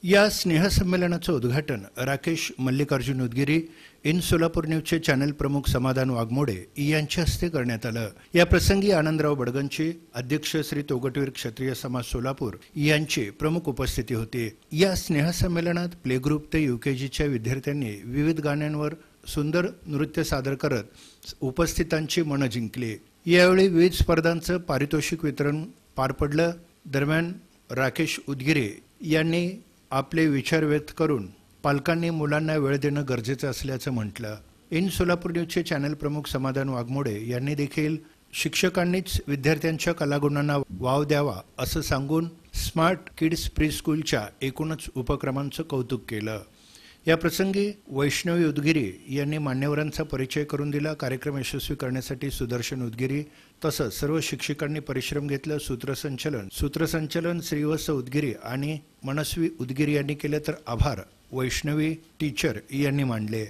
या स्नेहसंमेलनाचं उद्घाटन Rakesh Mallikarjun Udgiri, in Solapur न्यूजचे channel प्रमुख समाधान वाघमोडे यांच्या हस्ते करण्यात आलं। या प्रसंगी आनंदराव बडगंची, अध्यक्ष श्री तोगटवीर क्षत्रिय समाज सोलापूर यांची प्रमुख उपस्थिती होती। या स्नेहसंमेलनात प्ले ग्रुप ते यूकेजीच्या विद्यार्थ्यांनी विविध गाण्यांवर सुंदर नृत्य सादर करत उपस्थितांची मन जिंकली। यावेळी विविध स्पर्धांचं पारितोषिक वितरण पार पडलं। दरम्यान राकेश उदगिरे यांनी आपले विचार व्यक्त करून पालकांनी मुलांना वेळ देणं गरजेचं असल्याचं म्हटलं। इन सोलापूर न्यूजचे चॅनल प्रमुख समाधान वाघमोडे यांनी देखील शिक्षकांनीच विद्यार्थ्यांच्या कलागुणांना वाव द्यावा असं सांगून स्मार्ट किड्स प्री स्कूलच्या एकूणच उपक्रमांचं कौतुक केलं। या प्रसंगी वैष्णवी उदगिरी यांनी मान्यवरांचा परिचय करून दिला। कार्यक्रम यशस्वी करण्यासाठी सुदर्शन उदगिरी तसंच सर्व शिक्षकांनी परिश्रम घेतला। सूत्रसंचलन श्रीवत्स उदगिरी आणि मनस्वी उदगिरी यांनी केले, तर आभार वैष्णवी टीचर यांनी मानले।